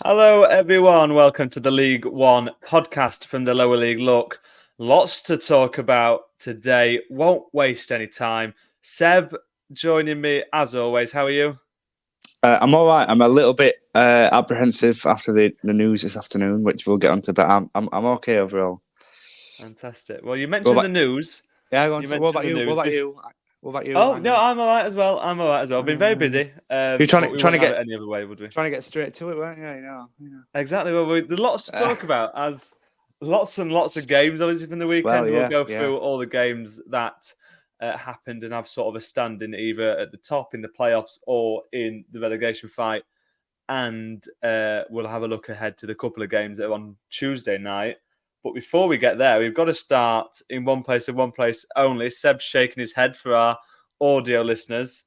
Hello, everyone. Welcome to the League One podcast from the Lower League Look. Lots to talk about today. Won't waste any time. Seb joining me as always. How are you? I'm all right. I'm a little bit apprehensive after the news this afternoon, which we'll get onto, but I'm okay overall. Fantastic. Well, you What mentioned about the news. yeah? Go on You what mentioned about the you? What news. about This. you? What about you? Oh Hang no, on. I'm all right as well. I've been very busy, You're but we trying to wouldn't have get it any other way, would we? trying to get straight to it, weren't you? Exactly. Well, there's lots to Uh, talk about. As lots and lots of games, obviously, from the well, weekend. We'll yeah, go yeah. through all the games that happened and have sort of a standing either at the top in the playoffs or in the relegation fight. And we'll have a look ahead to the couple of games that are on Tuesday night. But before we get there, we've got to start in one place and one place only. Seb's shaking his head for our audio listeners.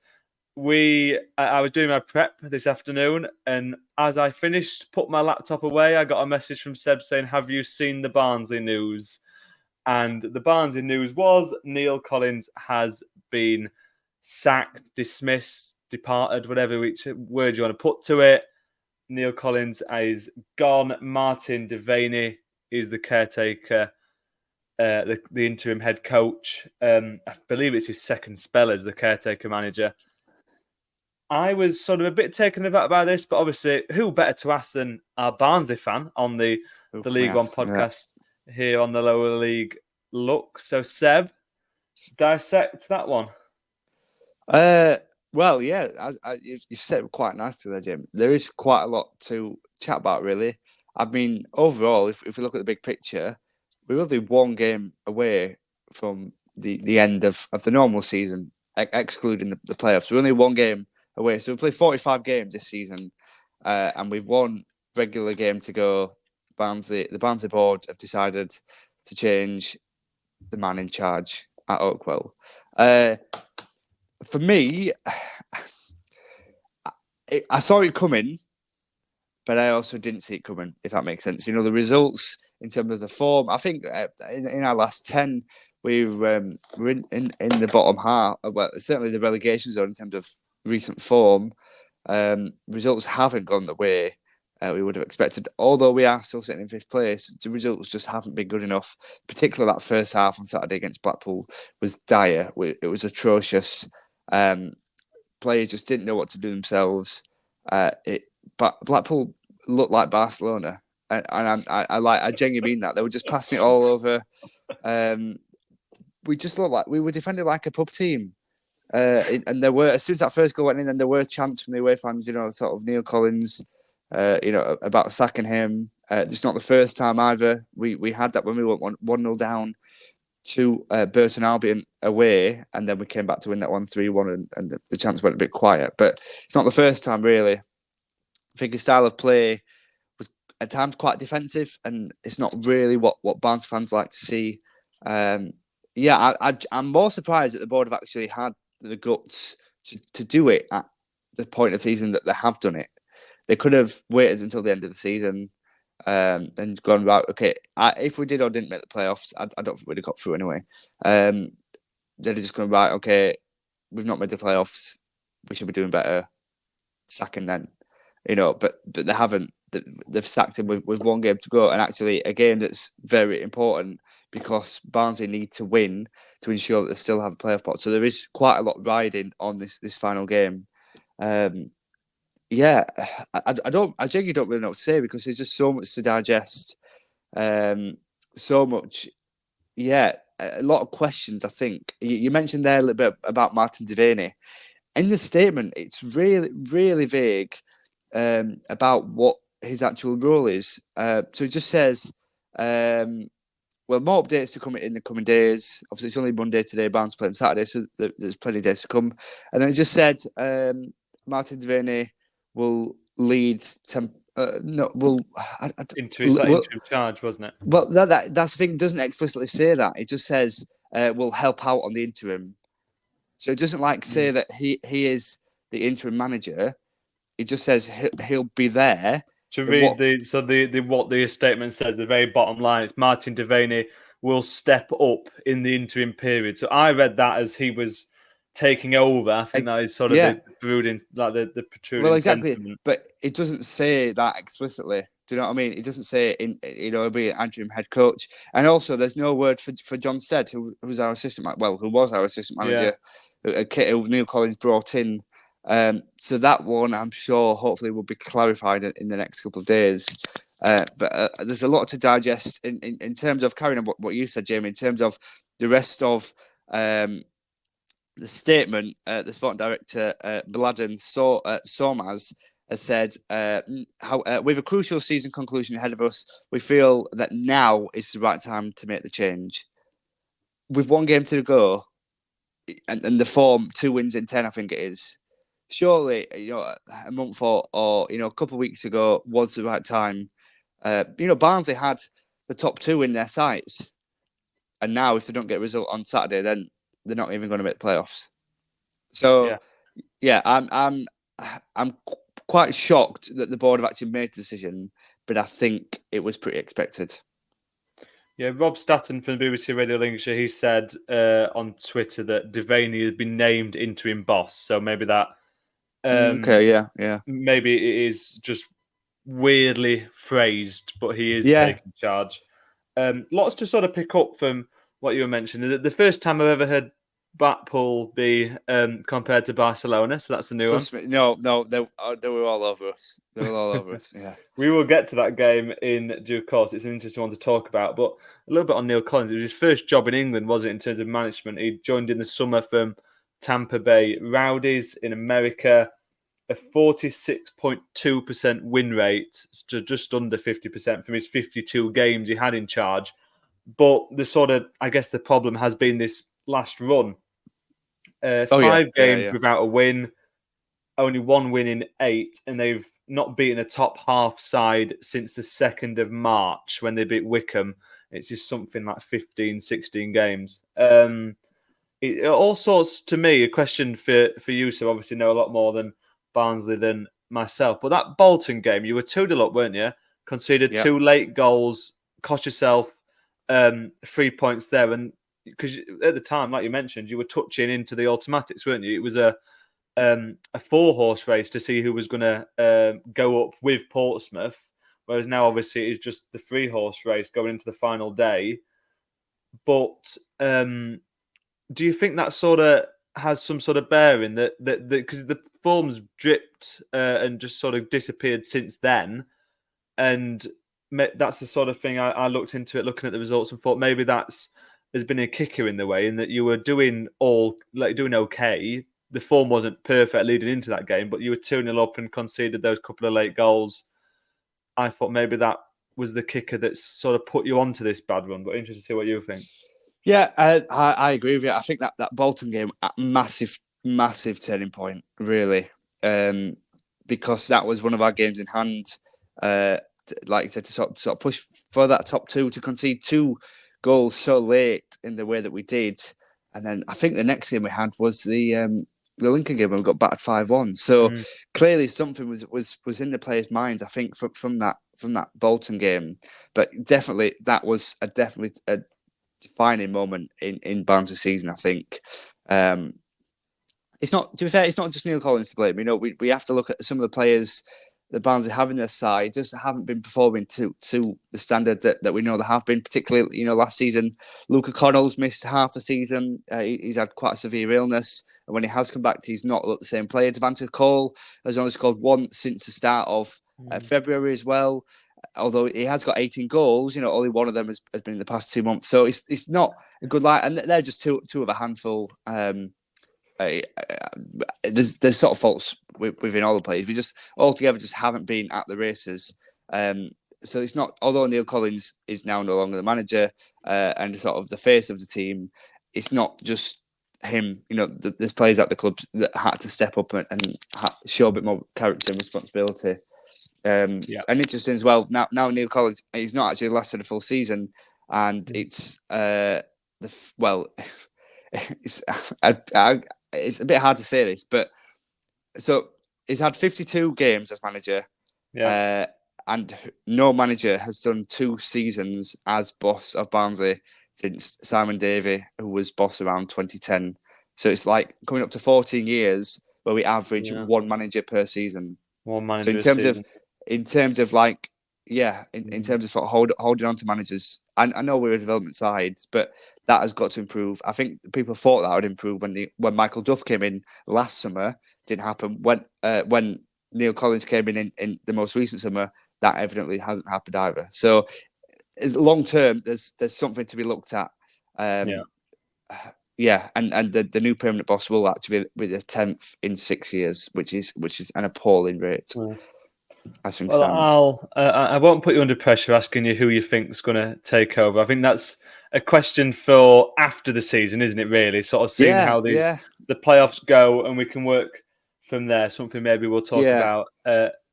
I was doing my prep this afternoon, and as I finished, put my laptop away, I got a message from Seb saying, "Have you seen the Barnsley news?" And the Barnsley news was Niell Collins has been sacked, dismissed, departed, whatever which word you want to put to it. Niell Collins is gone. Martin Devaney is the caretaker, the interim head coach. I believe it's his second spell as the caretaker manager. I was sort of a bit taken aback by this, but obviously, who better to ask than our Barnsley fan on the Who can we League One ask? Yeah. podcast here on the Lower League Look. So, Seb, dissect that one. Uh, well, yeah. You've said it quite nicely there, Jim. There is quite a lot to chat about, really. I mean, overall, if we look at the big picture, we're only one game away from the end of the normal season, excluding the playoffs. We're only one game away. So we play 45 games this season, and we've one regular game to go. The Barnsley board have decided to change the man in charge at Oakwell. For me, I saw it coming, but I also didn't see it coming, if that makes sense. The results in terms of the form, I think in our last 10, we're in the bottom half, well, certainly the relegation zone in terms of recent form. Results haven't gone the way we would have expected. Although we are still sitting in fifth place, the results just haven't been good enough. Particularly that first half on Saturday against Blackpool was dire. It was atrocious. Players just didn't know what to do themselves. But Blackpool looked like Barcelona, and I genuinely mean that. They were just passing it all over. We just looked like we were defending like a pub team. And there were, as soon as that first goal went in, then there were chants from the away fans, sort of Niell Collins, about sacking him. It's not the first time either. We had that when we went 1-0 down to Burton Albion away, and then we came back to win that 1-3-1, and the chants went a bit quiet. But it's not the first time, really. I think his style of play was at times quite defensive, and it's not really what Barnes fans like to see. I'm more surprised that the board have actually had the guts to do it at the point of the season that they have done it. They could have waited until the end of the season and gone, right, okay, if we did or didn't make the playoffs, I don't think we'd have got through anyway. They'd have just gone, right, okay, we've not made the playoffs, we should be doing better, sacking then. But they haven't. They've sacked him with one game to go, and actually a game that's very important because Barnsley need to win to ensure that they still have a playoff pot. So there is quite a lot riding on this final game. Yeah, I genuinely don't really know what to say because there's just so much to digest. So much, yeah, a lot of questions. I think you mentioned there a little bit about Martin Devaney. In the statement, it's really, really vague about what his actual role is. So it just says, well, more updates to come in the coming days. Obviously, it's only Monday today, Barnes playing Saturday, so there's plenty of days to come. And then it just said Martin Devaney will lead. Interim charge, wasn't it? Well, that's the thing. It doesn't explicitly say that. It just says will help out on the interim. So it doesn't say that he is the interim manager. It just says he'll be there. To read what the statement says, the very bottom line, it's Martin Devaney will step up in the interim period. So I read that as he was taking over. I think that is sort of the brooding, like the protruding exactly. sentiment. But it doesn't say that explicitly. Do you know what I mean? It doesn't say it'll be an interim head coach, and also there's no word for John Stead, who was our who was our assistant manager, who Niell Collins brought in. So that one, I'm sure, hopefully, will be clarified in the next couple of days. But there's a lot to digest in terms of carrying on what you said, Jamie. In terms of the rest of the statement, the sporting director, Mladen Sormaz, has said, with a crucial season conclusion ahead of us, we feel that now is the right time to make the change. With one game to go, and the form, 2 wins in 10, I think it is. Surely, a month or a couple of weeks ago was the right time. Barnsley had the top 2 in their sights, and now if they don't get a result on Saturday, then they're not even going to make the playoffs. So, I'm quite shocked that the board have actually made the decision, but I think it was pretty expected. Yeah, Rob Statten from BBC Radio Lincolnshire, he said on Twitter that Devaney had been named interim boss. So maybe that... maybe it is just weirdly phrased, but he is taking charge. Lots to sort of pick up from what you were mentioning. The first time I've ever heard Blackpool be compared to Barcelona, so that's a new Trust one. Me, no, they were all over us. They were all over us. Yeah, we will get to that game in due course. It's an interesting one to talk about. But a little bit on Niell Collins. It was his first job in England, was it, in terms of management? He joined in the summer from Tampa Bay Rowdies in America. A 46.2% win rate, to just under 50% from his 52 games he had in charge. But I guess the problem has been this last run. 5 games without a win, only 1 win in 8, and they've not beaten a top half side since the 2nd of March when they beat Wickham. It's just something like 15, 16 games. It all sorts, to me, a question for you, so obviously know a lot more than Barnsley than myself. But that Bolton game, you were 2-0 up, weren't you? Conceded 2 late goals, cost yourself 3 points there. And because at the time, like you mentioned, you were touching into the automatics, weren't you? It was a 4-horse race to see who was going to go up with Portsmouth, whereas now obviously it's just the 3-horse race going into the final day. But do you think that sort of has some sort of bearing that because the form's dripped and just sort of disappeared since then, and that's the sort of thing I looked into it, looking at the results, and thought maybe there's been a kicker in the way, in that you were doing okay. The form wasn't perfect leading into that game, but you were 2-0 up and conceded those couple of late goals. I thought maybe that was the kicker that sort of put you onto this bad run, but interested to see what you think. Yeah, I agree with you. I think that Bolton game, massive turning point, really, because that was one of our games in hand. Like you said, to sort of push for that top 2, to concede 2 goals so late in the way that we did, and then I think the next game we had was the Lincoln game when we got battered 5-1. So clearly something was in the players' minds, I think, from that Bolton game. But definitely that was a defining moment in Barnsley's season, I think. It's not, to be fair, it's not just Niell Collins to blame. We have to look at some of the players that Barnsley have in their side, just haven't been performing to the standard that we know they have been, particularly, last season. Luca Connell's missed half a season. He's had quite a severe illness. And when he has come back, he's not looked the same player. Devante Cole has only scored once since the start of February as well. Although he has got 18 goals, only one of them has been in the past 2 months. So it's not a good line. And they're just two of a handful. There's sort of faults within all the players. We just altogether just haven't been at the races. So it's not, although Niell Collins is now no longer the manager and sort of the face of the team, it's not just him. There's players at the club that had to step up and show a bit more character and responsibility. And interesting as well. Now Niell Collins, he's not actually lasted a full season, and it's it's a bit hard to say this, but so he's had 52 games as manager, and no manager has done 2 seasons as boss of Barnsley since Simon Davey, who was boss around 2010. So it's like coming up to 14 years where we average Yeah. one manager per season. One So manager a season. in terms of like, in terms of sort of holding on to managers, I know we're a development side, but that has got to improve. I think people thought that would improve when Michael Duff came in last summer. Didn't happen. When Niell Collins came in the most recent summer, that evidently hasn't happened either. So long term, there's something to be looked at. Yeah, and the new permanent boss will actually be the 10th in 6 years, which is an appalling rate. Yeah. As things Well, stand. I won't put you under pressure asking you who you think's going to take over. I think that's a question for after the season, isn't it? Really, sort of seeing how the playoffs go, and we can work from there. Something maybe we'll talk about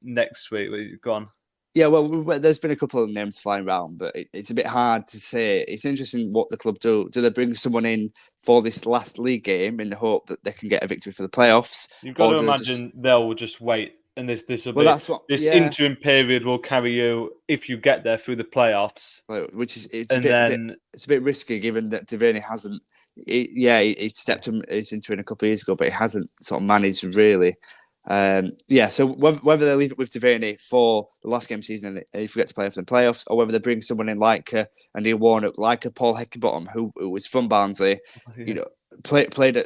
next week. Go on. Yeah, well, there's been a couple of names flying around, but it's a bit hard to say. It's interesting what the club do. Do they bring someone in for this last league game in the hope that they can get a victory for the playoffs? You've got to imagine they'll just wait, and this will be this interim period will carry you if you get there through the playoffs. Which is it's a bit risky given that Tavernier hasn't. He stepped into it a couple of years ago, but he hasn't sort of managed really. So whether they leave it with Tavernier for the last game of the season and if we get to play for the playoffs, or whether they bring someone in like a Neil Warnock, like a Paul Heckingbottom, who was from Barnsley, played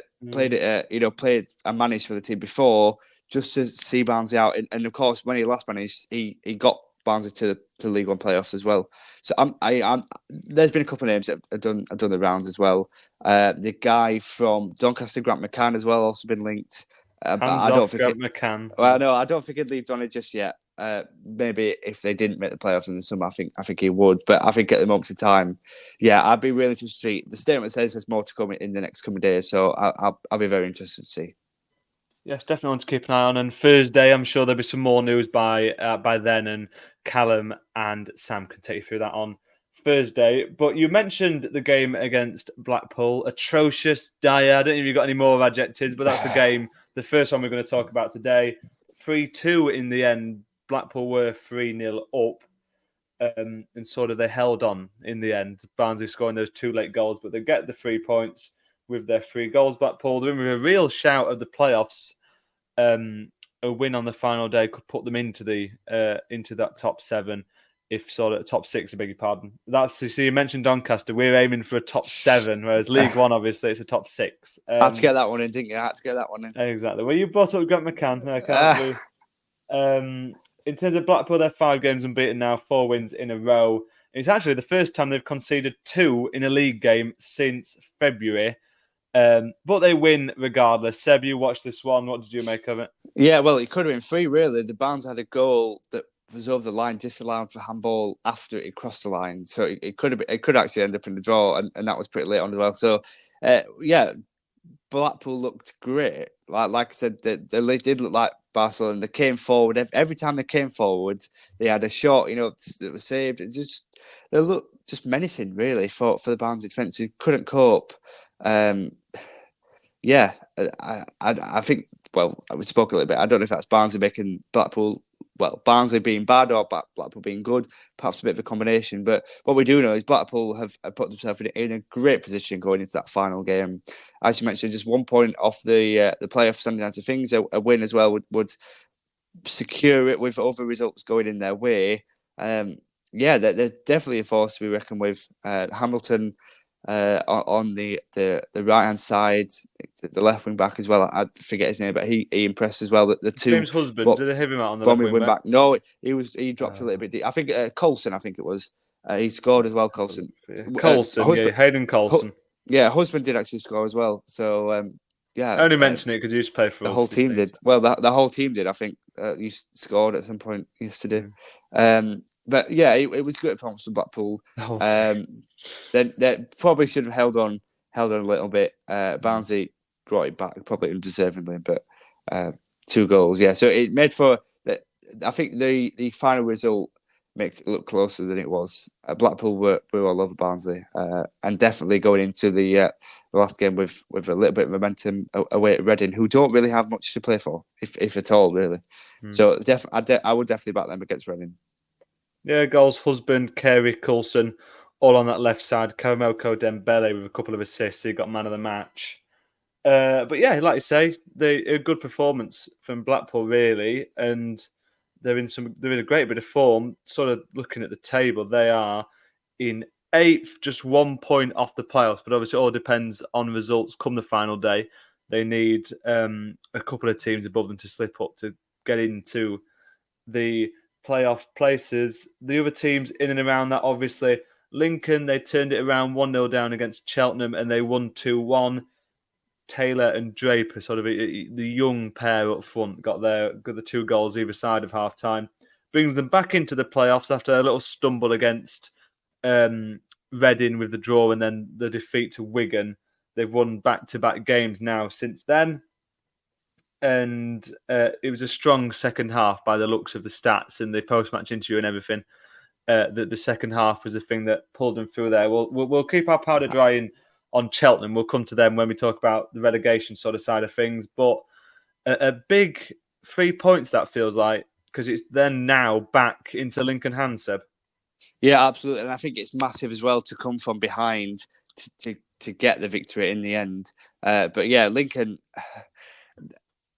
and managed for the team before, just to see Barnsley out. And of course, when he last managed, he got Barnsley to League One playoffs as well. So there's been a couple of names that have done the rounds as well. The guy from Doncaster, Grant McCann, as well, also been linked. But I don't think McCann. Well, no, I don't think he'd leave Donny just yet. Maybe if they didn't make the playoffs in the summer, I think he would. But I think at the moment of time, I'd be really interested to see. The statement says there's more to come in the next coming days, so I'll be very interested to see. Yes, definitely want to keep an eye on. And Thursday, I'm sure there'll be some more news by then, and Callum and Sam can take you through that on Thursday. But you mentioned the game against Blackpool, atrocious, dire. I don't know if you've got any more adjectives, but that's the game. The first one we're going to talk about today. 3-2 in the end. Blackpool were 3-0 up. And sort of they held on in the end. Barnsley scoring those 2 late goals, but they get the 3 points with their 3 goals. Blackpool, they're in with a real shout of the playoffs. A win on the final day could put them into that top 7, if sort of top 6, I beg your pardon. So you mentioned Doncaster. We're aiming for a top 7, whereas League One, obviously, it's a top 6. Had to get that one in, didn't you? Had to get that one in. Exactly. Well, you brought up Grant McCann. I can't believe. In terms of Blackpool, they're 5 games unbeaten now, 4 wins in a row. It's actually the first time they've conceded 2 in a league game since February. But they win regardless. Seb, you watched this one. What did you make of it? Yeah, well, it could have been 3, really. The Barnes had a goal that was over the line, disallowed for handball after it crossed the line. So it could actually end up in the draw, and that was pretty late on as well. So, Blackpool looked great. Like I said, they did look like Barcelona. They came forward. Every time they came forward, they had a shot, that was saved. They looked just menacing, really, for the Barnsley defence who couldn't cope. I think, well, we spoke a little bit. I don't know if that's Barnsley making Blackpool, Barnsley being bad or Blackpool being good, perhaps a bit of a combination. But what we do know is Blackpool have put themselves in a great position going into that final game. As you mentioned, just 1 point off the playoff standing down to things. A win as well would secure it with other results going in their way. They're definitely a force to be reckoned with. Hamilton on the right hand side, the left wing back as well. I forget his name, but he impressed as well. The 2 James Husband, did they have him out on the left wing back? No, he dropped a little bit deep. I think Coulson, I think it was. He scored as well. Coulson, Hayden Coulson. Husband did actually score as well. So I only mention it because you used to play for the whole team. Did well. The whole team did. I think you scored at some point yesterday. But it was good performance from Blackpool. Then they probably should have held on a little bit. Barnsley brought it back probably undeservingly, but 2 goals. Yeah, so it made for that. I think the final result makes it look closer than it was. Blackpool were all over Barnsley, and definitely going into the last game with a little bit of momentum away at Reading, who don't really have much to play for, if at all, really. So I would definitely back them against Reading. Yeah, goals, Husband, Carey, Coulson, all on that left side. Karamelko Dembele with a couple of assists. He got man of the match. But yeah, like you say, a good performance from Blackpool really, and they're in a great bit of form. Sort of looking at the table, they are in 8th, just 1 point off the playoffs. But obviously, it all depends on results come the final day. They need a couple of teams above them to slip up to get into the playoff places. The other teams in and around that, obviously, Lincoln, they turned it around 1-0 down against Cheltenham and they won 2-1. Taylor and Draper, sort of the young pair up front, got the 2 goals either side of half time. Brings them back into the playoffs after a little stumble against Reading with the draw and then the defeat to Wigan. They've won back-to-back games now since then. And it was a strong second half by the looks of the stats and the post-match interview and everything. The second half was the thing that pulled them through there. We'll keep our powder dry on Cheltenham. We'll come to them when we talk about the relegation sort of side of things. But a big 3 points, that feels like, because it's then now back into Lincoln hands, Seb. Yeah, absolutely. And I think it's massive as well to come from behind to get the victory in the end. But yeah, Lincoln,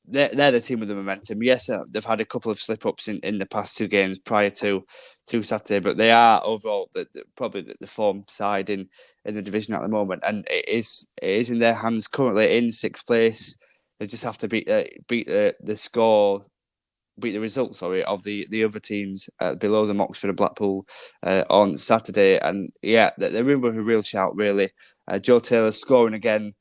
they're the team with the momentum. Yes, they've had a couple of slip-ups in the past 2 games prior to Saturday, but they are overall probably the form side in the division at the moment. And it is in their hands currently in 6th place. They just have to beat the results of the other teams below them, Oxford and Blackpool, on Saturday. And yeah, they're in with a real shout, really. Joe Taylor scoring again,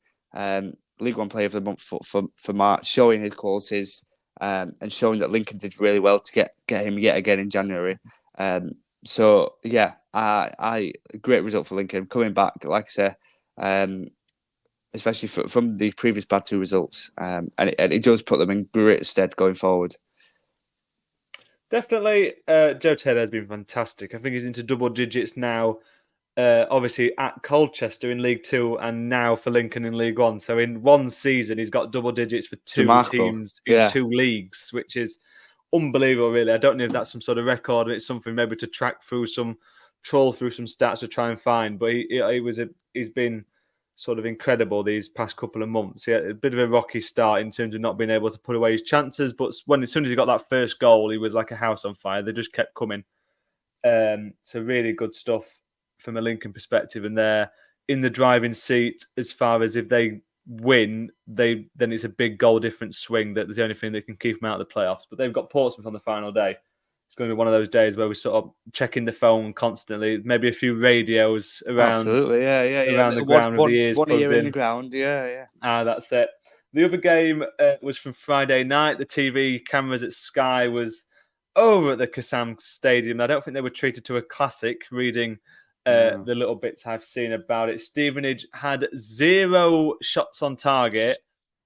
League One Player of the Month for March, showing his qualities and showing that Lincoln did really well to get him yet again in January. So yeah, I great result for Lincoln coming back, like I say, especially from the previous bad 2 results, and it does put them in great stead going forward. Definitely, Joe Taylor has been fantastic. I think he's into double digits now. Obviously at Colchester in League Two and now for Lincoln in League One. So in one season, he's got double digits for 2 Remarkable. teams in 2 leagues, which is unbelievable, really. I don't know if that's some sort of record and it's something maybe to troll through some stats to try and find. But he's been sort of incredible these past couple of months. He had a bit of a rocky start in terms of not being able to put away his chances. But as soon as he got that first goal, he was like a house on fire. They just kept coming. So really good stuff from a Lincoln perspective, and they're in the driving seat as far as if they win, then it's a big goal difference swing. That's the only thing that can keep them out of the playoffs. But they've got Portsmouth on the final day. It's going to be one of those days where we're sort of checking the phone constantly. Maybe a few radios around, absolutely, around the ground with the ears one plugged ear in the ground, yeah. That's it. The other game was from Friday night. The TV cameras at Sky was over at the Kassam Stadium. I don't think they were treated to a classic, reading the little bits I've seen about it. Stevenage had 0 shots on target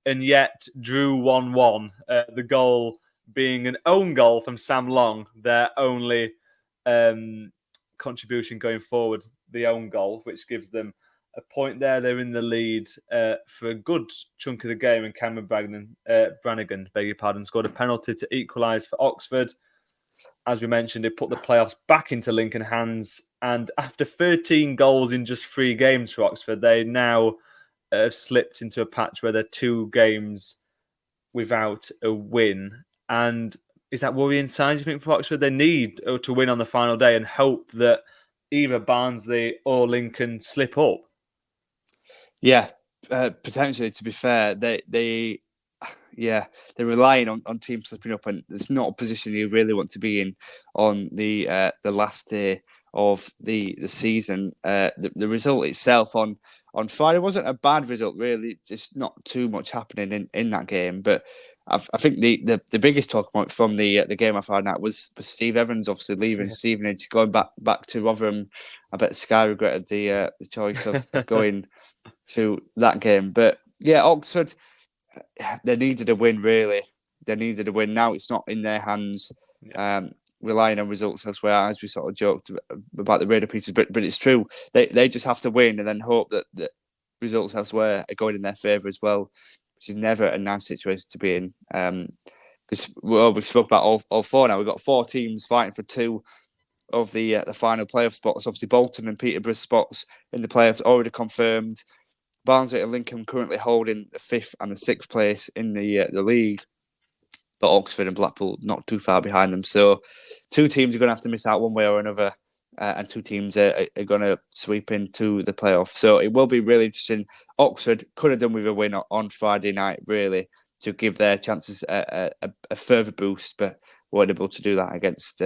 and yet drew 1-1. The goal being an own goal from Sam Long, their only contribution going forward, the own goal, which gives them a point there. They're in the lead for a good chunk of the game, and Cameron Brannigan, beg your pardon, scored a penalty to equalise for Oxford. As we mentioned, it put the playoffs back into Lincoln hands, and after 13 goals in just 3 games for Oxford, they now have slipped into a patch where they're 2 games without a win. And is that worrying signs, you think, for Oxford? They need to win on the final day and hope that either Barnsley or Lincoln slip up. Yeah, potentially. To be fair, they're relying on teams slipping up, and it's not a position you really want to be in on the last day of the season. The result itself on Friday wasn't a bad result, really. Just not too much happening in that game. But I think the biggest talk point from the game on Friday night was Steve Evans obviously leaving Stevenage, going back to Rotherham. I bet Sky regretted the choice of going to that game. But yeah, Oxford, they needed a win, really. They needed a win. Now it's not in their hands, relying on results elsewhere, as we sort of joked about the radar pieces. But it's true. They just have to win and then hope that the results elsewhere are going in their favour as well, which is never a nice situation to be in. Because we've spoke about all 4 now. We've got 4 teams fighting for 2 of the final playoff spots. Obviously, Bolton and Peterborough's spots in the playoffs already confirmed. Barnsley and Lincoln currently holding the 5th and the 6th place in the league, but Oxford and Blackpool not too far behind them. So 2 teams are going to have to miss out one way or another, and 2 teams are going to sweep into the playoffs. So it will be really interesting. Oxford could have done with a win on Friday night, really, to give their chances a further boost, but weren't able to do that against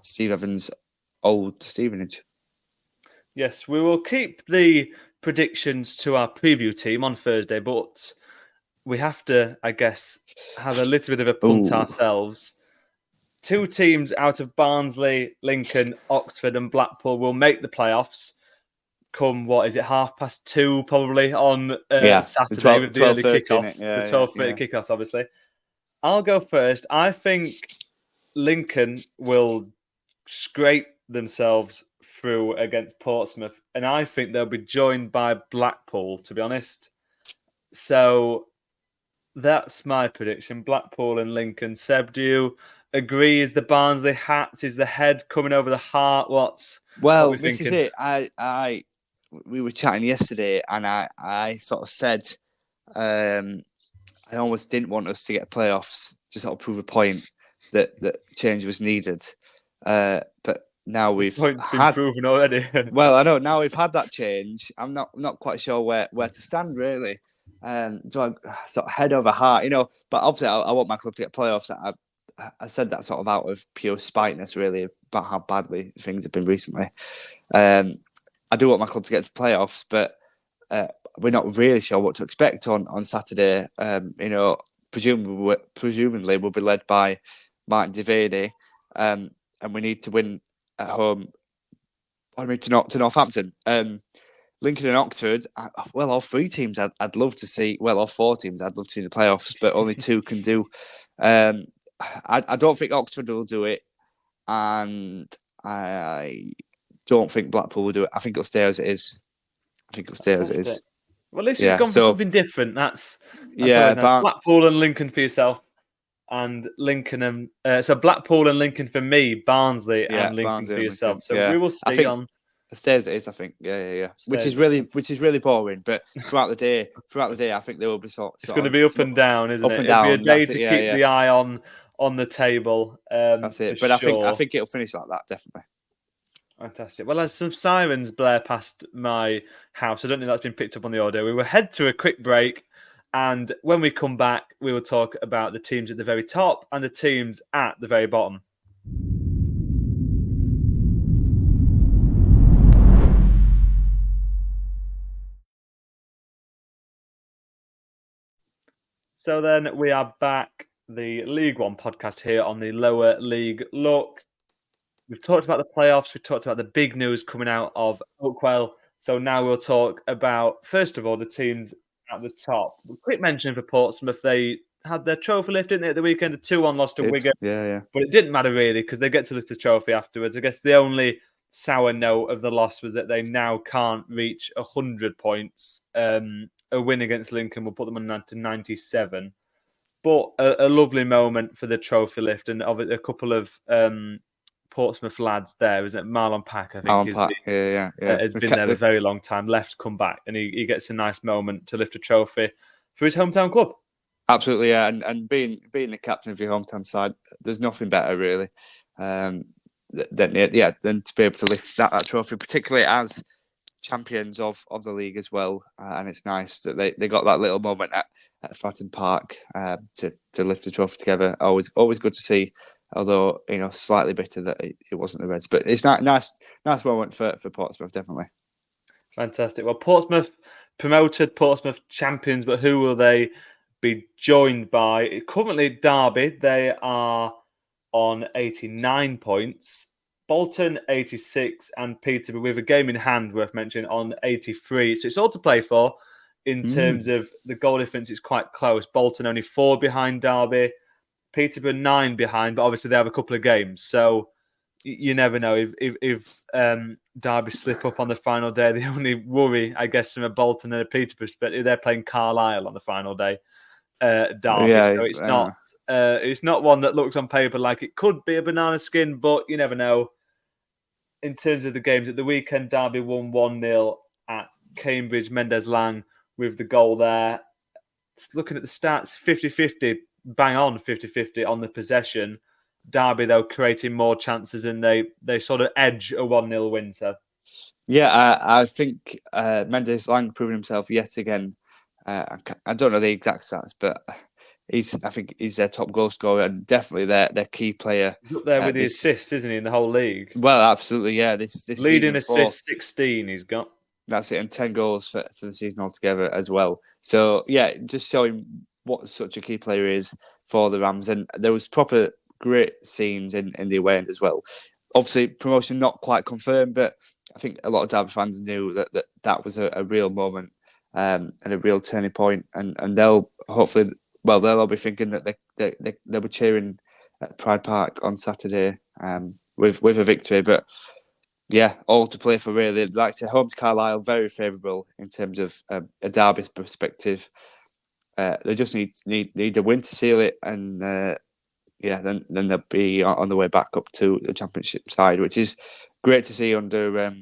Steve Evans' old Stevenage. Yes, we will keep the predictions to our preview team on Thursday, but we have to, I guess, have a little bit of a punt ourselves. 2 teams out of Barnsley, Lincoln, Oxford and Blackpool will make the playoffs come, 2:30 probably on Saturday with the early kickoffs, the 12:30 kickoffs, obviously. I'll go first. I think Lincoln will scrape themselves through against Portsmouth, and I think they'll be joined by Blackpool, to be honest. So that's my prediction. Blackpool and Lincoln. Seb, do you agree? Is the Barnsley hats? Is the head coming over the heart? What this is it. We were chatting yesterday, and I sort of said I almost didn't want us to get playoffs to sort of prove a point that change was needed. But now we've been proven already. Well, I know now we've had that change. I'm not quite sure where to stand really. Do I sort of head over heart, But obviously, I want my club to get playoffs. I said that sort of out of pure spiteness, really, about how badly things have been recently. I do want my club to get to playoffs, but we're not really sure what to expect on Saturday. Presumably we'll be led by Martin Devaney, and we need to win at home. To Northampton. Lincoln and Oxford, all 3 teams I'd love to see. Well, all 4 teams I'd love to see in the playoffs, but only 2 can do. I don't think Oxford will do it, and I don't think Blackpool will do it. I think it'll stay as it is. Well, at least you've gone for something different. That's nice. Blackpool and Lincoln for yourself, and Lincoln and so Blackpool and Lincoln for me, Barnsley and Lincoln for yourself. So we will see on. It stays as it is, I think. Yeah. Which is really boring. But throughout the day, I think there will be sort. It's going to be up and down, isn't it? It'll be a day to keep the eye on the table. That's it. But sure. I think it'll finish like that, definitely. Fantastic. Well, as some sirens blare past my house, I don't think that's been picked up on the audio. We will head to a quick break, and when we come back, we will talk about the teams at the very top and the teams at the very bottom. So then we are back, the League One podcast here on the Lower League Look. We've talked about the playoffs. We've talked about the big news coming out of Oakwell. So now we'll talk about, first of all, the teams at the top. A quick mention for Portsmouth. They had their trophy lift, didn't they, at the weekend? A 2-1 loss to Wigan. Yeah. But it didn't matter, really, because they get to lift the trophy afterwards. I guess the only sour note of the loss was that they now can't reach 100 points. A win against Lincoln will put them on to 97. But a lovely moment for the trophy lift, and of a couple of Portsmouth lads there, isn't it? Marlon Pack, I think. Has been there a very long time, left, come back, and he gets a nice moment to lift a trophy for his hometown club. Absolutely, yeah. And being the captain of your hometown side, there's nothing better, really, than to be able to lift that trophy, particularly as champions of the league as well. And it's nice that they got that little moment at Fratton Park to lift the trophy together. Always good to see. Although, slightly bitter that it wasn't the Reds. But it's nice moment for Portsmouth, definitely. Fantastic. Well, Portsmouth promoted, Portsmouth champions, but who will they be joined by? Currently, Derby, they are on 89 points. Bolton, 86, and Peterborough, with a game in hand, worth mentioning, on 83. So it's all to play for in terms of the goal difference. It's quite close. Bolton only 4 behind Derby. Peterborough 9 behind, but obviously they have a couple of games. So you never know. If Derby slip up on the final day, the only worry, I guess, from a Bolton and a Peterborough perspective, they're playing Carlisle on the final day. Derby. So it's not one that looks on paper like it could be a banana skin, but you never know. In terms of the games at the weekend, Derby won 1-0 at Cambridge, Mendes-Lang with the goal there. Looking at the stats, 50-50, bang on 50-50 on the possession. Derby, though, creating more chances, and they sort of edge a 1-0 win, so. Yeah, I think Mendes-Lang proving himself yet again. I don't know the exact stats, but I think he's their top goal scorer and definitely their key player. He's up there with the assists, isn't he, in the whole league? Well, absolutely, yeah. This Leading season, assists, 16 he's got. That's it, and 10 goals for the season altogether as well. So, yeah, just showing what such a key player is for the Rams. And there was proper great scenes in the away end as well. Obviously, promotion not quite confirmed, but I think a lot of Derby fans knew that was a real moment and a real turning point. And they'll hopefully, they'll all be thinking that they were cheering at Pride Park on Saturday with a victory. But yeah, all to play for really. Like I say, home to Carlisle, very favourable in terms of a Derby perspective. They just need a win to seal it, and then they'll be on the way back up to the Championship side, which is great to see under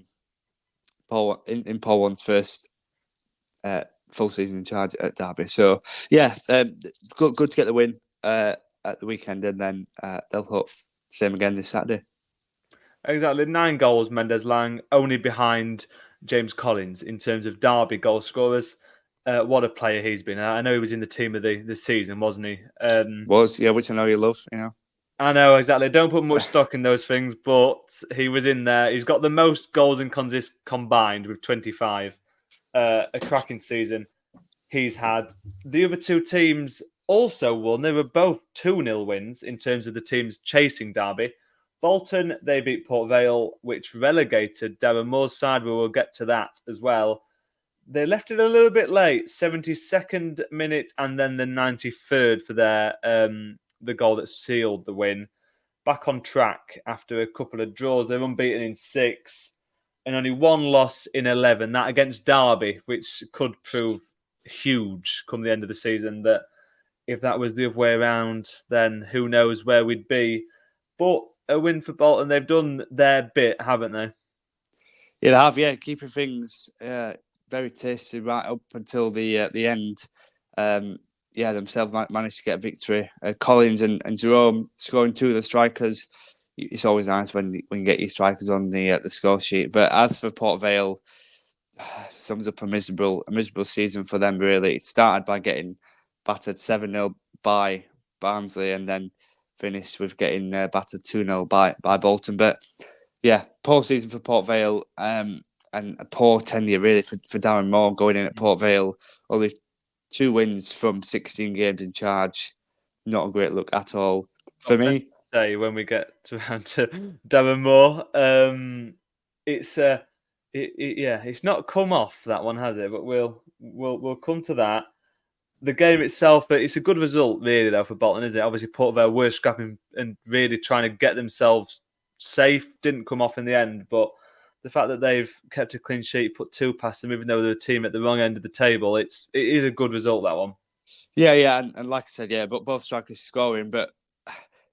Paul in Paul One's first full season in charge at Derby. So yeah, good to get the win at the weekend, and then they'll hope same again this Saturday. Exactly. 9 goals, Mendes-Lang, only behind James Collins in terms of Derby goal scorers. What a player he's been. I know he was in the team of the season, wasn't he? Which I know you love, I know, exactly. Don't put much stock in those things, but he was in there. He's got the most goals and consists combined with 25. A cracking season he's had. The other two teams also won. They were both 2-0 wins in terms of the teams chasing Derby. Bolton, they beat Port Vale, which relegated Darren Moore's side. We will get to that as well. They left it a little bit late, 72nd minute and then the 93rd for their the goal that sealed the win. Back on track after a couple of draws. They're unbeaten in 6 and only 1 loss in 11. That against Derby, which could prove huge come the end of the season. That if that was the other way around, then who knows where we'd be. But a win for Bolton. They've done their bit, haven't they? Yeah, they have. Yeah, keeping things very tasty right up until the end. Themselves managed to get a victory. Collins and Jerome scoring 2 of the strikers. It's always nice when you get your strikers on the score sheet. But as for Port Vale, sums up a miserable season for them. Really, it started by getting battered 7-0 by Barnsley, and then finished with getting battered 2-0 by Bolton. But yeah, poor season for Port Vale, and a poor tenure really for Darren Moore going in at Port Vale. Only 2 wins from 16 games in charge. Not a great look at all for me. Say when we get around to Darren Moore, it's not come off that one, has it? But we'll come to that. The game itself, but it's a good result really though for Bolton, isn't it? Obviously, Port Vale were scrapping and really trying to get themselves safe. Didn't come off in the end, but the fact that they've kept a clean sheet, put 2 past them, even though they're a team at the wrong end of the table, it is a good result, that one. Yeah, and like I said, yeah, but both strikers scoring, but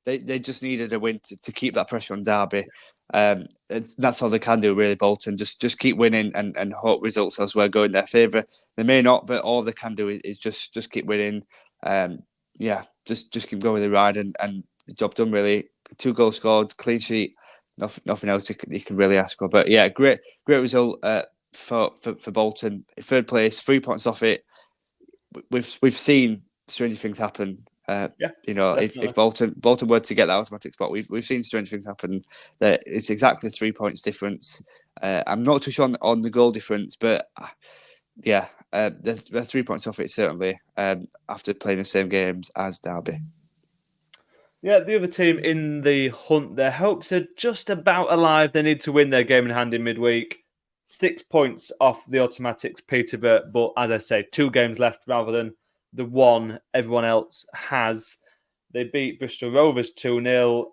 they just needed a win to keep that pressure on Derby. That's all they can do, really. Bolton just keep winning and hope results elsewhere go in their favour. They may not, but all they can do is just keep winning. Just keep going with the ride and the job done. Really, 2 goals scored, clean sheet. Nothing else you can really ask for. But yeah, great result for Bolton. 3rd place, 3 points off it. We've seen stranger things happen. If Bolton were to get that automatic spot, we've seen strange things happen. That it's exactly 3 points difference. I'm not too sure on the goal difference, but they're 3 points off it certainly. After playing the same games as Derby. Yeah, the other team in the hunt, their hopes are just about alive. They need to win their game in hand in midweek. 6 points off the automatics, Peterborough, but as I say, 2 games left rather than the one everyone else has. They beat Bristol Rovers 2-0.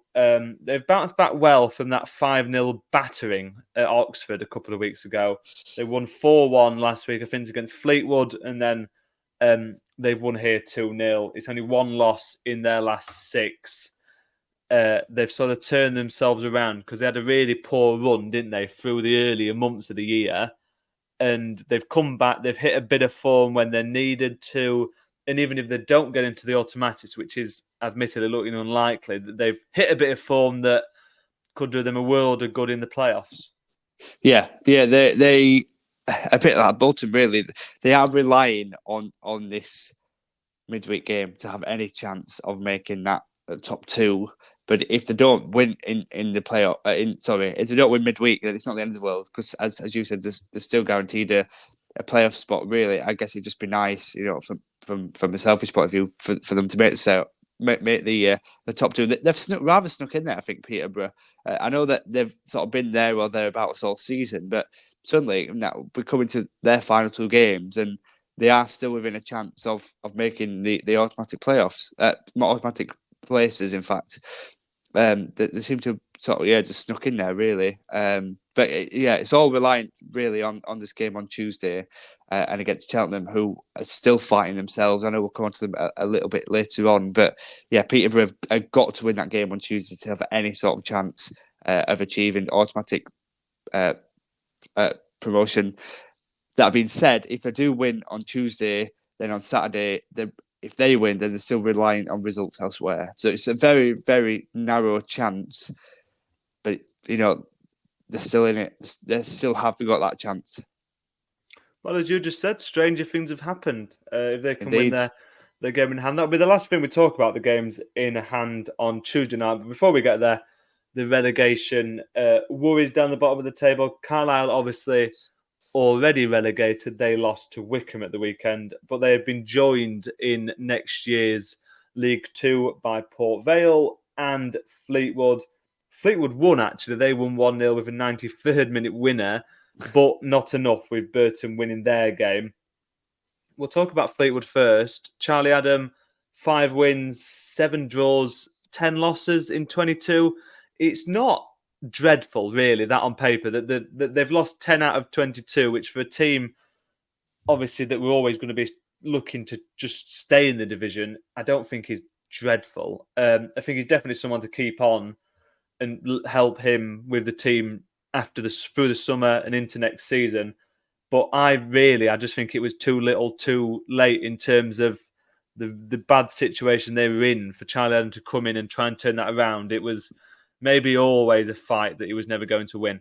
They've bounced back well from that 5-0 battering at Oxford a couple of weeks ago. They won 4-1 last week, I think, against Fleetwood, and then they've won here 2-0. It's only 1 loss in their last 6. They've sort of turned themselves around because they had a really poor run, didn't they, through the earlier months of the year. and they've come back. They've hit a bit of form when they're needed to. And even if they don't get into the automatics, which is admittedly looking unlikely, that they've hit a bit of form that could do them a world of good in the playoffs. Yeah, they a bit like Bolton. Really, they are relying on this midweek game to have any chance of making that top two. But if they don't win in the playoff, if they don't win midweek, then it's not the end of the world. Because as you said, they're still guaranteed a playoff spot. Really, I guess it'd just be nice, from a selfish point of view, for them to make the top two. They've rather snuck in there, I think, Peterborough. I know that they've sort of been there or thereabouts all season, but suddenly now we're coming to their final two games, and they are still within a chance of making the automatic playoffs, automatic places. In fact, they seem to sort of just snuck in there really. But it's all reliant really on this game on Tuesday and against Cheltenham, who are still fighting themselves. I know we'll come on to them a little bit later on, but Peterborough have got to win that game on Tuesday to have any sort of chance of achieving automatic promotion. That being said, if they do win on Tuesday, then on Saturday, if they win, then they're still relying on results elsewhere. So it's a very, very narrow chance. But, they're still in it. They still have got that chance. Well, as you just said, stranger things have happened. If they can Indeed. win their game in hand, that'll be the last thing we talk about, the games in hand on Tuesday night. But before we get there, the relegation worries down the bottom of the table. Carlisle, obviously, already relegated. They lost to Wickham at the weekend, but they have been joined in next year's League Two by Port Vale and Fleetwood. Fleetwood won, actually. They won 1-0 with a 93rd minute winner, but not enough with Burton winning their game. We'll talk about Fleetwood first. Charlie Adam, 5 wins, 7 draws, 10 losses in 22. It's not dreadful, really, that on paper. That they've lost 10 out of 22, which for a team, obviously, that we're always going to be looking to just stay in the division, I don't think is dreadful. I think he's definitely someone to keep on and help him with the team through the summer and into next season. But I just think it was too little, too late in terms of the bad situation they were in for Charlie Adam to come in and try and turn that around. It was maybe always a fight that he was never going to win.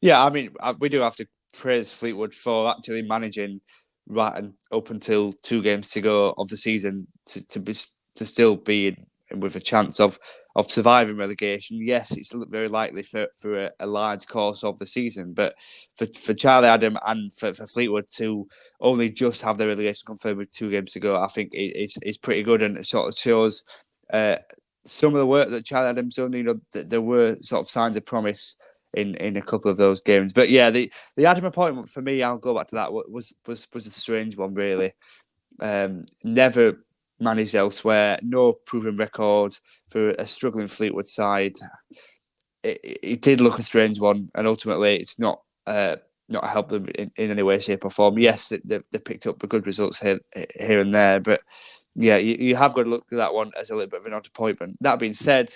Yeah, I mean, we do have to praise Fleetwood for actually managing right and up until 2 games to go of the season to still be with a chance of surviving relegation. Yes, it's very likely for a large course of the season, but for Charlie Adam and for Fleetwood to only just have their relegation confirmed with 2 games to go, I think it's pretty good, and it sort of shows some of the work that Charlie Adam's done. There were sort of signs of promise in a couple of those games. But the Adam appointment for me, I'll go back to that, was a strange one, really. Never managed elsewhere, no proven record for a struggling Fleetwood side. It did look a strange one, and ultimately it's not helped them in any way, shape or form. Yes, they picked up good results here and there, but you have got to look at that one as a little bit of an odd appointment. That being said,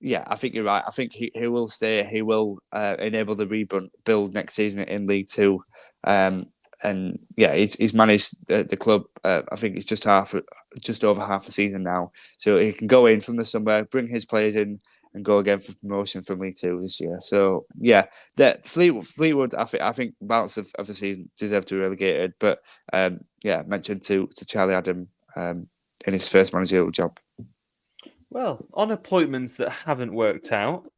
I think you're right. I think he will stay. He will enable the rebuild next season in League Two. And he's managed the club. I think it's just over half a season now, so he can go in from the summer, bring his players in, and go again for promotion from League Two this year. So that Fleetwood, I think balance of the season deserve to be relegated. But mentioned to Charlie Adam in his first managerial job. Well, on appointments that haven't worked out,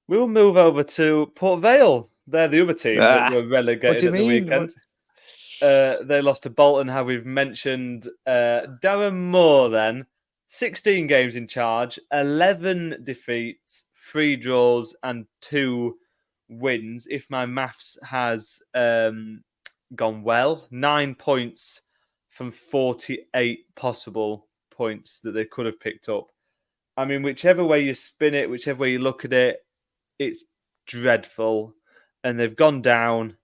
we will move over to Port Vale. They're the other team that were relegated at the weekend. They lost to Bolton, how we've mentioned. Darren Moore, then, 16 games in charge, 11 defeats, 3 draws, and 2 wins. If my maths has gone well, 9 points from 48 possible points that they could have picked up. I mean, whichever way you spin it, whichever way you look at it, it's dreadful. And they've gone down.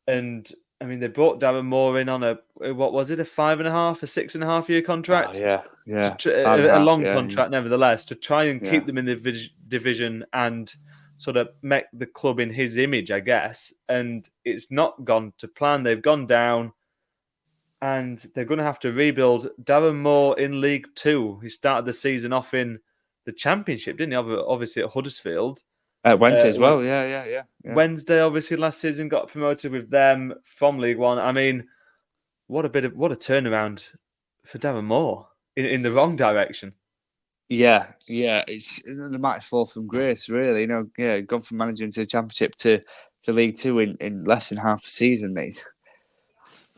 And I mean, they brought Darren Moore in on a 5.5, a 6.5 year contract. Oh, yeah. A long contract, nevertheless, to try and keep them in the division and sort of make the club in his image, I guess. And it's not gone to plan. They've gone down, and they're going to have to rebuild. Darren Moore in League Two. He started the season off in the Championship, didn't he? Obviously at Huddersfield. Wednesday as well. Yeah. Wednesday, obviously, last season got promoted with them from League One. I mean, what a turnaround for Darren Moore in the wrong direction. Yeah. Isn't it a mighty fall from grace, really? Gone from managing to the Championship to League Two in less than half a season.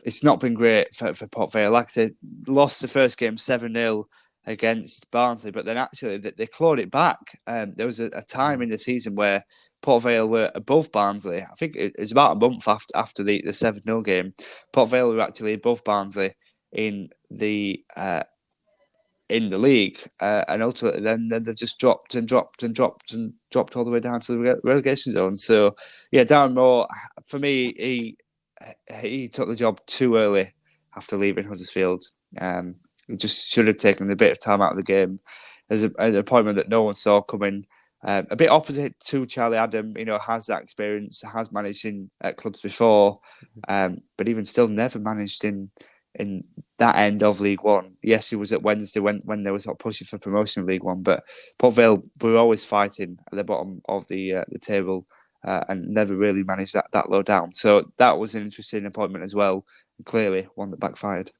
It's not been great for Port Vale. Like I said, lost the first game 7-0 against Barnsley, but then actually they clawed it back. There was a time in the season where Port Vale were above Barnsley. I think it was about a month after the 7-0 game. Port Vale were actually above Barnsley in the league, and ultimately then they've just dropped all the way down to the relegation zone. So yeah, Darren Moore, for me, he took the job too early after leaving Huddersfield. He just should have taken a bit of time out of the game. As an appointment that no one saw coming. A bit opposite to Charlie Adam, has that experience, has managed at clubs before, but even still never managed in that end of League One. Yes, he was at Wednesday when they were sort of pushing for promotion in League One, but Port Vale were always fighting at the bottom of the table. And never really managed that low down. So that was an interesting appointment as well. And clearly, one that backfired.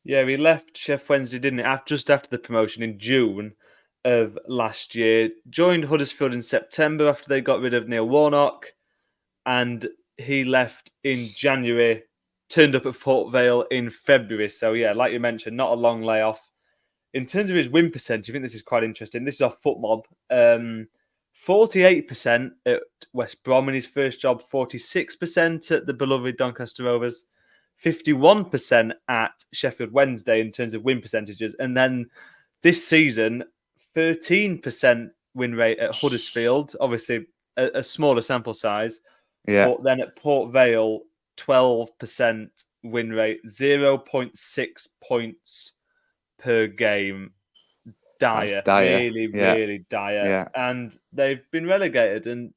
Yeah, he left Sheffield Wednesday, didn't he? Just after the promotion in June of last year. Joined Huddersfield in September after they got rid of Neil Warnock. And he left in January, turned up at Port Vale in February. So yeah, like you mentioned, not a long layoff. In terms of his win percentage, I think this is quite interesting. This is off FootMob. 48% at West Brom in his first job, 46% at the beloved Doncaster Rovers, 51% at Sheffield Wednesday in terms of win percentages. And then this season, 13% win rate at Huddersfield, obviously a smaller sample size. Yeah. But then at Port Vale, 12% win rate, 0.6 points per game. Dire, really dire. Yeah. And they've been relegated, and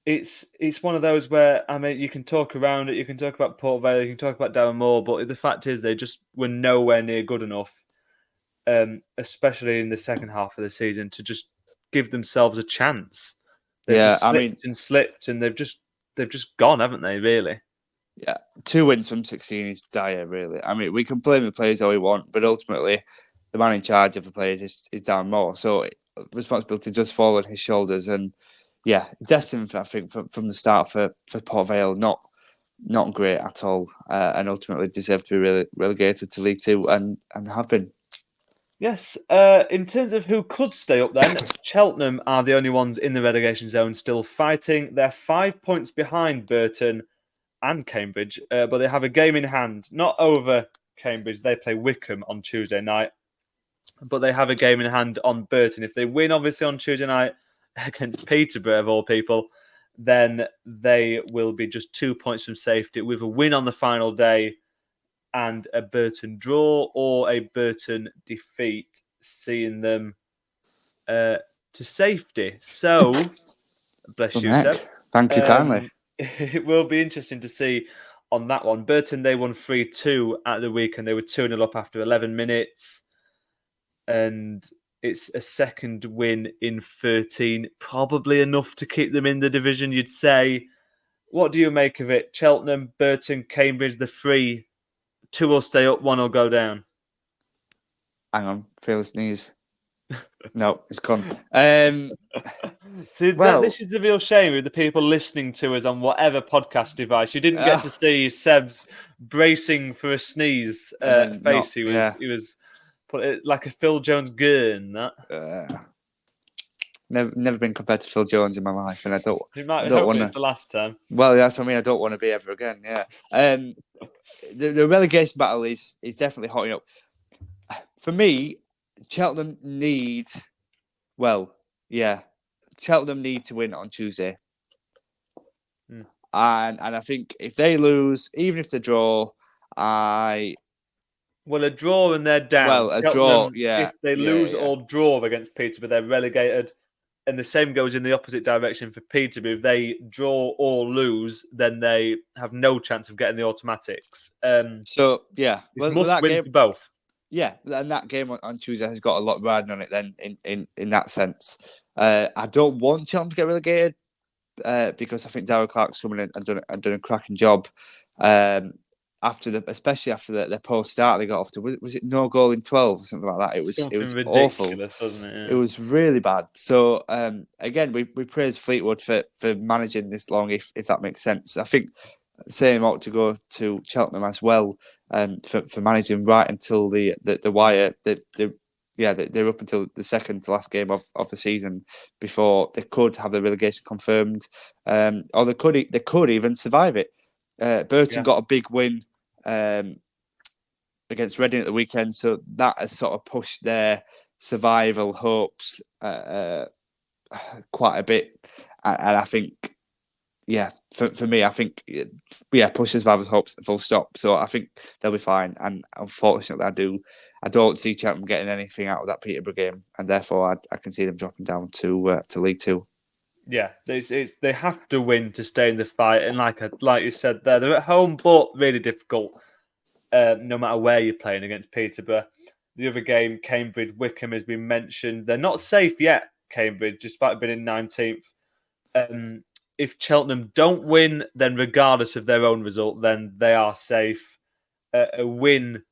it's one of those where, I mean, you can talk around it, you can talk about Port Vale, you can talk about Darren Moore, but the fact is they just were nowhere near good enough, especially in the second half of the season, to just give themselves a chance. They've slipped, and they've just gone, haven't they, really? Yeah, 2 wins from 16 is dire, really. I mean, we can blame the players all we want, but ultimately, the man in charge of the players is Darren Moore. So responsibility does fall on his shoulders. And yeah, destined, I think, from the start for Port Vale, not great at all, and ultimately deserve to be relegated to League Two, and have been. Yes. In terms of who could stay up then, Cheltenham are the only ones in the relegation zone still fighting. They're 5 points behind Burton and Cambridge, but they have a game in hand, not over Cambridge. They play Wickham on Tuesday night, but they have a game in hand on Burton. If they win, obviously, on Tuesday night against Peterborough, of all people, then they will be just 2 points from safety with a win on the final day and a Burton draw or a Burton defeat, seeing them to safety. So, bless you, Seb. Thank you kindly. It will be interesting to see on that one. Burton, they won 3-2 at the weekend. They were 2-0 up after 11 minutes. And it's a second win in 13. Probably enough to keep them in the division, you'd say. What do you make of it? Cheltenham, Burton, Cambridge, the three. 2 will stay up, 1 will go down. Hang on, feel the sneeze. No, it's gone. See, this is the real shame with the people listening to us on whatever podcast device. You didn't get to see Seb's bracing for a sneeze face. He was put it like a Phil Jones gurn. That never been compared to Phil Jones in my life, and I don't. You might hope it's the last time. Well, that's what I mean. I don't want to be ever again. Yeah. The relegation battle is definitely hotting up. For me, Cheltenham need to win on Tuesday. And I think if they lose, even if they draw, a draw and they're down. Well, a draw, yeah. If they lose or draw against Peterborough, they're relegated. And the same goes in the opposite direction for Peterborough. If they draw or lose, then they have no chance of getting the automatics. So yeah, It's must win for both. Yeah, and that game on Tuesday has got a lot riding on it. Then in that sense, I don't want Cheltenham to get relegated because I think Darryl Clark's coming in and done a cracking job. Especially after the post start they got off to, was it no goal in 12 or something like that? It was ridiculous, awful, wasn't it? Yeah. It was really bad. So again, we praise Fleetwood for managing this long, if that makes sense. I think the same ought to go to Cheltenham as well, for managing right until the wire. They're up until the second to last game of the season before they could have the relegation confirmed, or they could even survive it. Burton got a big win against Reading at the weekend, so that has sort of pushed their survival hopes quite a bit. And I think, for me, I think, pushes survival hopes full stop. So I think they'll be fine. And unfortunately, I don't see Cheltenham getting anything out of that Peterborough game, and therefore I can see them dropping down to League Two. Yeah, they have to win to stay in the fight, and like you said there, they're at home, but really difficult. No matter where you're playing against Peterborough. The other game, Cambridge Wickham, has been mentioned. They're not safe yet, Cambridge, despite being in 19th. If Cheltenham don't win, then regardless of their own result, then they are safe. A win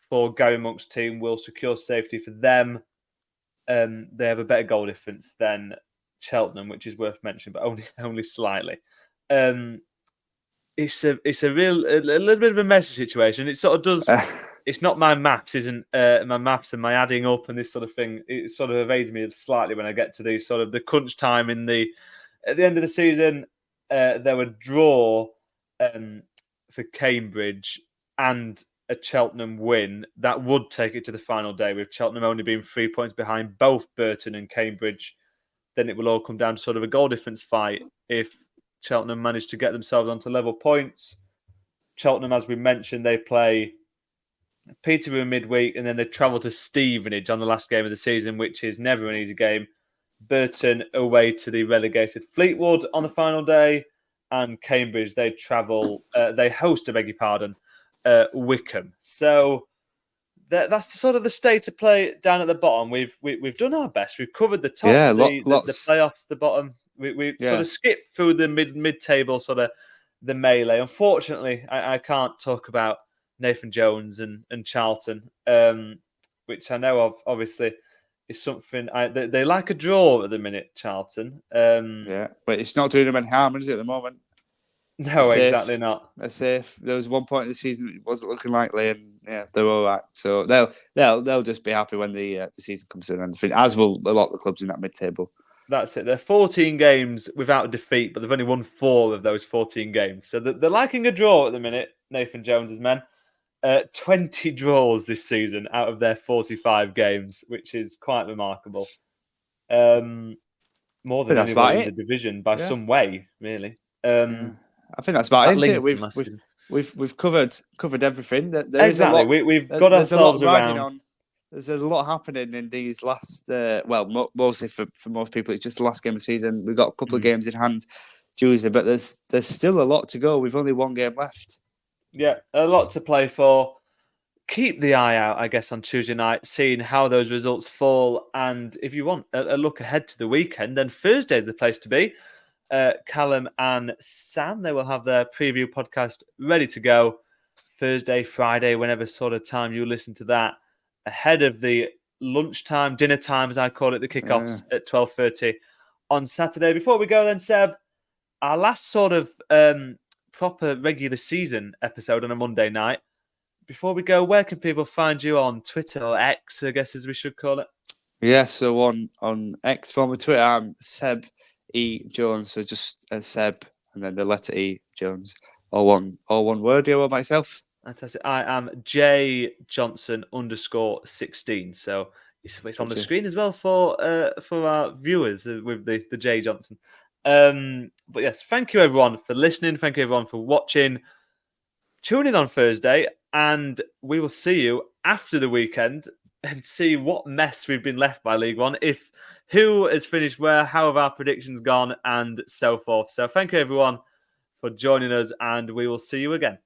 for Gary Monk's team will secure safety for them. They have a better goal difference than Cheltenham, which is worth mentioning, but only slightly. It's a little bit of a messy situation. It sort of does. It's not my maths, isn't my maths and my adding up and this sort of thing. It sort of evades me slightly when I get to these sort of the crunch time at the end of the season. There were draw for Cambridge and a Cheltenham win that would take it to the final day, with Cheltenham only being 3 points behind both Burton and Cambridge. Then it will all come down to sort of a goal difference fight. If Cheltenham managed to get themselves onto level points, Cheltenham, as we mentioned, they play Peterborough midweek, and then they travel to Stevenage on the last game of the season, which is never an easy game. Burton away to the relegated Fleetwood on the final day, and Cambridge, they host, Wickham. So that's sort of the state of play down at the bottom. We've done our best. We've covered the top, the playoffs, the bottom. We sort of skipped through the mid table, sort of the melee. Unfortunately, I can't talk about Nathan Jones and Charlton, which I know of, obviously, is something they like a draw at the minute, Charlton. But it's not doing them any harm, is it, at the moment? No, exactly not. They're safe. There was one point in the season it wasn't looking likely, and they're all right. So they'll just be happy when the season comes to an end, as will a lot of the clubs in that mid-table. That's it. They're 14 games without a defeat, but they've only won 4 of those 14 games. So they're liking a draw at the minute, Nathan Jones's men. 20 draws this season out of their 45 games, which is quite remarkable. More than anybody in the division by some way, really. I think that's about it. We've covered everything. Exactly. We've got ourselves around. There's a lot happening in these last. Mostly for most people, it's just the last game of the season. We've got a couple of games in hand, Tuesday, but there's still a lot to go. We've only one game left. Yeah, a lot to play for. Keep the eye out, I guess, on Tuesday night, seeing how those results fall. And if you want a look ahead to the weekend, then Thursday is the place to be. Callum and Sam, they will have their preview podcast ready to go Thursday, Friday, whenever sort of time you listen to that, ahead of the lunchtime, dinner time, as I call it, the kickoffs at 12:30 on Saturday. Before we go then, Seb, our last sort of proper regular season episode on a Monday night. Before we go, where can people find you on Twitter or X, I guess as we should call it? Yeah, so on X, former Twitter, I'm Seb E Jones, so just Seb and then the letter E Jones, all one word. You about myself? Fantastic. I am J Johnson _16. So it's on the screen as well for our viewers with the J Johnson. But yes, thank you everyone for listening. Thank you everyone for watching. Tune in on Thursday, and we will see you after the weekend and see what mess we've been left by League One. If who has finished where, how have our predictions gone, and so forth. So thank you everyone for joining us, and we will see you again.